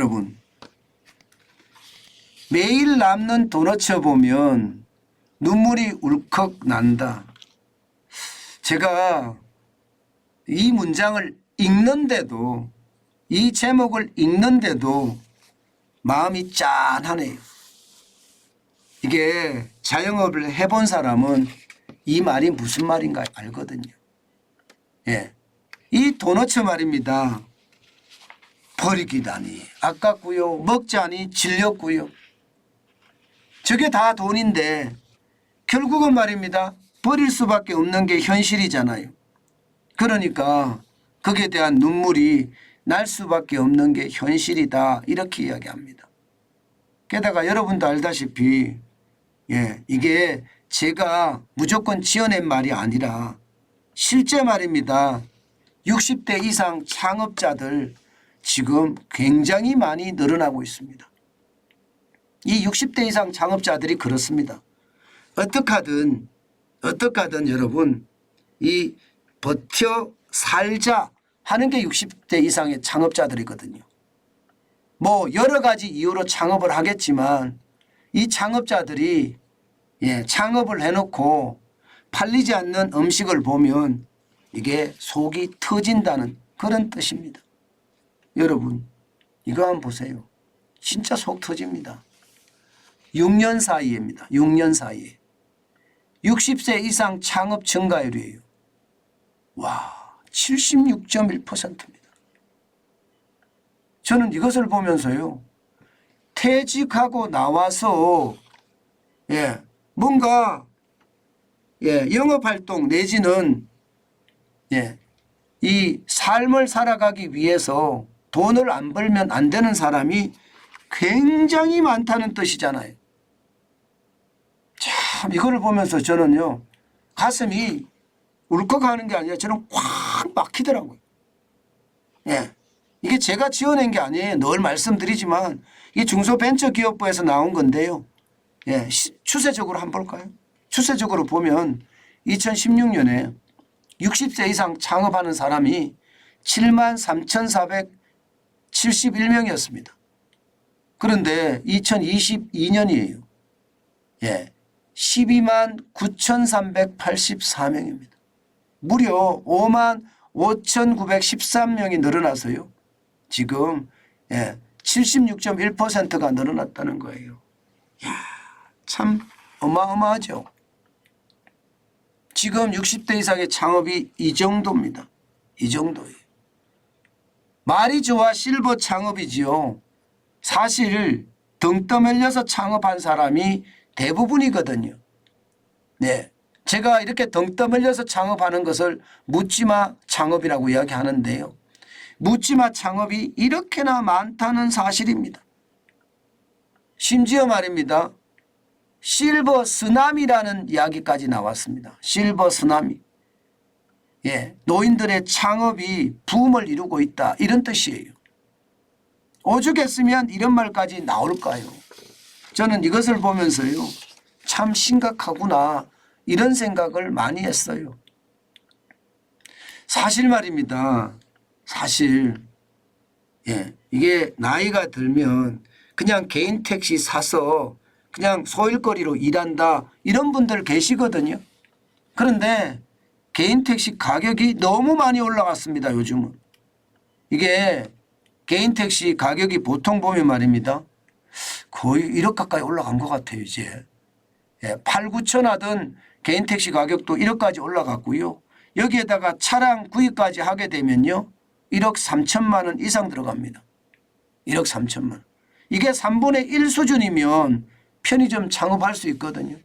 여러분, 매일 남는 도너츠 보면 눈물이 울컥 난다. 제가 이 문장을 읽는데도, 이 제목을 읽는데도 마음이 짠하네요. 이게 자영업을 해본 사람은 이 말이 무슨 말인가 알거든요. 예, 이 도너츠 말입니다. 버리기다니 아깝고요. 먹자니 질렸고요. 저게 다 돈인데 결국은 말입니다. 버릴 수밖에 없는 게 현실이잖아요. 그러니까 거기에 대한 눈물이 날 수밖에 없는 게 현실이다. 이렇게 이야기합니다. 게다가 여러분도 알다시피 이게 제가 무조건 지어낸 말이 아니라 실제 말입니다. 60대 이상 창업자들 지금 굉장히 많이 늘어나고 있습니다. 이 60대 이상 창업자들이 그렇습니다. 어떻게든 여러분 이 버텨 살자 하는 게 60대 이상의 창업자들이거든요. 뭐 여러 가지 이유로 창업을 하겠지만 이 창업자들이 창업을 해놓고 팔리지 않는 음식을 보면 이게 속이 터진다는 그런 뜻입니다. 여러분 이거 한번 보세요. 진짜 속 터집니다. 6년 사이에입니다. 6년 사이에 60세 이상 창업 증가율이에요. 와, 76.1%입니다. 저는 이것을 보면서요, 퇴직하고 나와서 뭔가 영업활동 내지는 이 삶을 살아가기 위해서 돈을 안 벌면 안 되는 사람이 굉장히 많다는 뜻이잖아요. 참 이거를 보면서 저는요 가슴이 울컥하는 게 아니라 저는 꽉 막히더라고요. 이게 제가 지어낸 게 아니에요. 늘 말씀드리지만 이게 중소벤처기업부에서 나온 건데요. 추세적으로 한번 볼까요? 추세적으로 보면 2016년에 60세 이상 창업하는 사람이 73,471명이었습니다. 그런데 2022년이에요. 129,384명입니다. 무려 55,913명이 늘어나서요. 지금 76.1%가 늘어났다는 거예요. 이야, 참 어마어마하죠. 지금 60대 이상의 창업이 이 정도입니다. 이 정도예요. 말이 좋아 실버 창업이지요. 사실 등 떠밀려서 창업한 사람이 대부분이거든요. 제가 이렇게 등 떠밀려서 창업하는 것을 묻지마 창업이라고 이야기하는데요. 묻지마 창업이 이렇게나 많다는 사실입니다. 심지어 말입니다. 실버 쓰나미라는 이야기까지 나왔습니다. 실버 쓰나미. 노인들의 창업이 붐을 이루고 있다. 이런 뜻이에요. 오죽했으면 이런 말까지 나올까요? 저는 이것을 보면서요. 참 심각하구나. 이런 생각을 많이 했어요. 사실 말입니다. 사실 이게 나이가 들면 그냥 개인 택시 사서 그냥 소일거리로 일한다 이런 분들 계시거든요. 그런데 개인 택시 가격이 너무 많이 올라갔습니다. 요즘은. 이게 개인 택시 가격이 보통 보면 말입니다. 거의 1억 가까이 올라간 것 같아요. 이제 8, 9천 하던 개인 택시 가격도 1억까지 올라갔고요. 여기에다가 차량 구입까지 하게 되면요. 1억 3천만 원 이상 들어갑니다. 1억 3천만 원. 이게 3분의 1 수준이면 편의점 창업할 수 있거든요.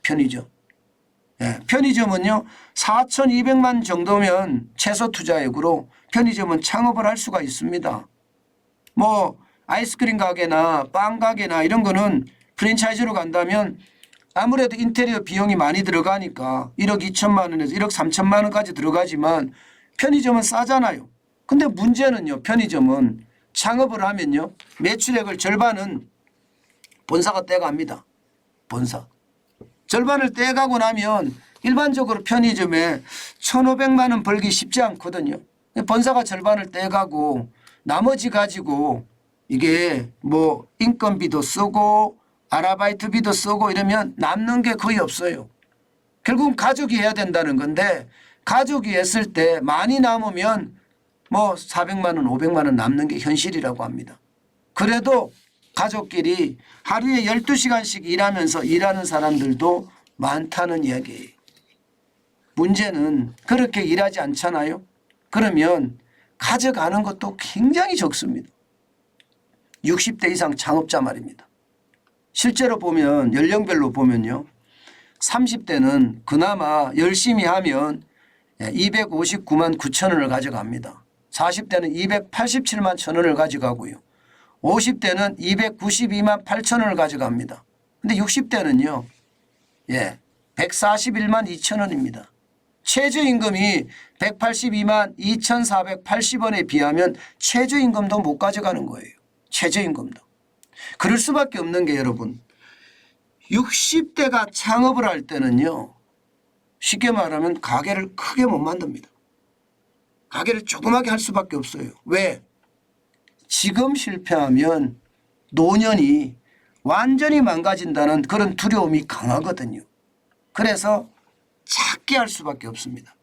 편의점. 편의점은요. 4,200만 정도면 최소 투자액으로 편의점은 창업을 할 수가 있습니다. 뭐 아이스크림 가게나 빵 가게나 이런 거는 프랜차이즈로 간다면 아무래도 인테리어 비용이 많이 들어가니까 1억 2천만 원에서 1억 3천만 원까지 들어가지만 편의점은 싸잖아요. 근데 문제는요. 편의점은 창업을 하면요. 매출액을 절반은 본사가 떼갑니다. 본사. 절반을 떼가고 나면 일반적으로 편의점에 1,500만 원 벌기 쉽지 않거든요. 본사가 절반을 떼가고 나머지 가지고 이게 뭐 인건비도 쓰고 아르바이트비도 쓰고 이러면 남는 게 거의 없어요. 결국은 가족이 해야 된다는 건데 가족이 했을 때 많이 남으면 뭐 400만 원, 500만 원 남는 게 현실이라고 합니다. 그래도 가족끼리 하루에 12시간씩 일하면서 일하는 사람들도 많다는 이야기예요. 문제는 그렇게 일하지 않잖아요. 그러면 가져가는 것도 굉장히 적습니다. 60대 이상 창업자 말입니다. 실제로 보면 연령별로 보면요. 30대는 그나마 열심히 하면 259만 9천 원을 가져갑니다. 40대는 287만 1천 원을 가져가고요. 50대는 292만 8천 원을 가져갑니다. 근데 60대는요. 141만 2천 원입니다. 최저임금이 182만 2,480원에 비하면 최저임금도 못 가져가는 거예요. 최저임금도. 그럴 수밖에 없는 게 여러분 60대가 창업을 할 때는요. 쉽게 말하면 가게를 크게 못 만듭니다. 가게를 조그맣게 할 수밖에 없어요. 왜? 지금 실패하면 노년이 완전히 망가진다는 그런 두려움이 강하거든요. 그래서 작게 할 수밖에 없습니다.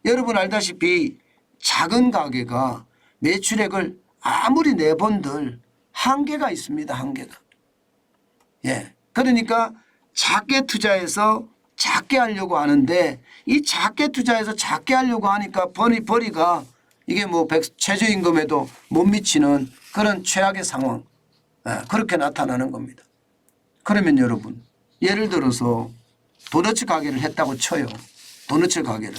여러분 알다시피 작은 가게가 매출액을 아무리 내본들 한계가 있습니다. 한계가. 그러니까 작게 투자해서 작게 하려고 하는데 이 작게 투자해서 작게 하려고 하니까 벌이가 이게 뭐 최저임금에도 못 미치는 그런 최악의 상황. 그렇게 나타나는 겁니다. 그러면 여러분 예를 들어서 도너츠 가게를 했다고 쳐요. 도너츠 가게를.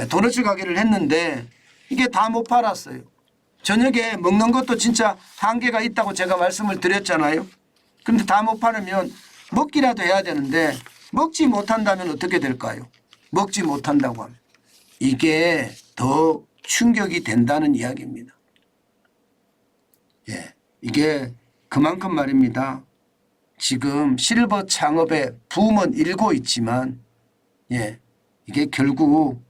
도너츠 가게를 했는데 이게 다 못 팔았어요. 저녁에 먹는 것도 진짜 한계가 있다고 제가 말씀을 드렸잖아요. 그런데 다 못 팔으면 먹기라도 해야 되는데 먹지 못한다면 어떻게 될까요? 먹지 못한다고 하면. 이게 더 충격이 된다는 이야기입니다. 이게 그만큼 말입니다. 지금 실버 창업의 붐은 일고 있지만 이게 결국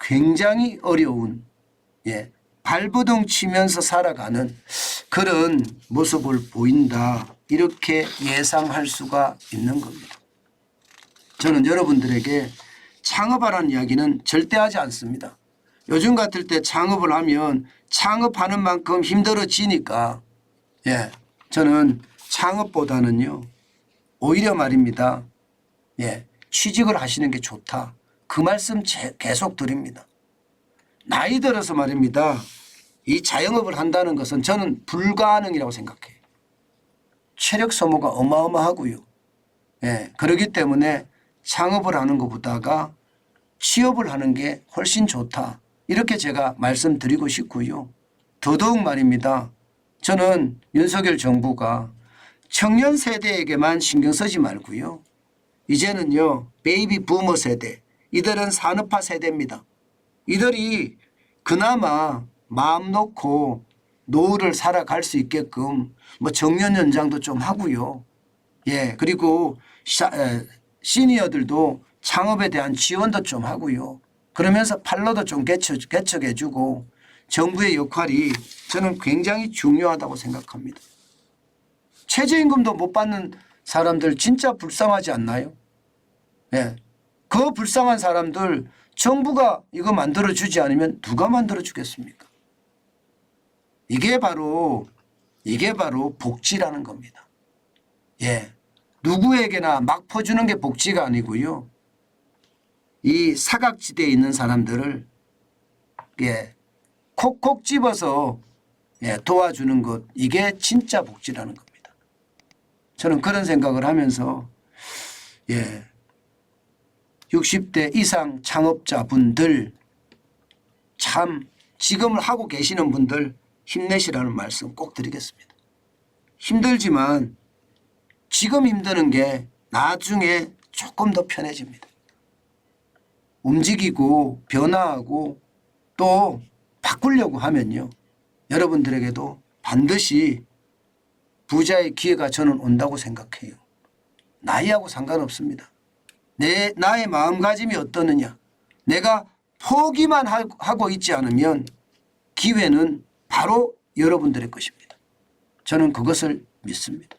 굉장히 어려운 발버둥 치면서 살아가는 그런 모습을 보인다. 이렇게 예상할 수가 있는 겁니다. 저는 여러분들에게 창업하라는 이야기는 절대 하지 않습니다. 요즘 같을 때 창업을 하면 창업하는 만큼 힘들어지니까 저는 창업보다는요. 오히려 말입니다. 취직을 하시는 게 좋다. 그 말씀 계속 드립니다. 나이 들어서 말입니다. 이 자영업을 한다는 것은 저는 불가능이라고 생각해요. 체력 소모가 어마어마하고요. 그렇기 때문에 창업을 하는 것보다가 취업을 하는 게 훨씬 좋다. 이렇게 제가 말씀드리고 싶고요. 더더욱 말입니다. 저는 윤석열 정부가 청년 세대에게만 신경 쓰지 말고요. 이제는요. 베이비 부머 세대, 이들은 산업화 세대입니다. 이들이 그나마 마음 놓고 노후를 살아갈 수 있게끔 뭐 정년 연장도 좀 하고요. 그리고 시니어들도 창업에 대한 지원도 좀 하고요. 그러면서 판로도 좀 개척해 주고 정부의 역할이 저는 굉장히 중요하다고 생각합니다. 최저임금도 못 받는 사람들 진짜 불쌍하지 않나요? 그 불쌍한 사람들 정부가 이거 만들어주지 않으면 누가 만들어주겠습니까? 이게 바로 복지라는 겁니다. 누구에게나 막 퍼주는 게 복지가 아니고요. 이 사각지대에 있는 사람들을 콕콕 집어서 도와주는 것, 이게 진짜 복지라는 겁니다. 저는 그런 생각을 하면서 60대 이상 창업자분들 참 지금을 하고 계시는 분들 힘내시라는 말씀 꼭 드리겠습니다. 힘들지만 지금 힘드는 게 나중에 조금 더 편해집니다. 움직이고 변화하고 또 바꾸려고 하면요. 여러분들에게도 반드시 부자의 기회가 저는 온다고 생각해요. 나이하고 상관없습니다. 나의 마음가짐이 어떠느냐. 내가 포기만 하고 있지 않으면 기회는 바로 여러분들의 것입니다. 저는 그것을 믿습니다.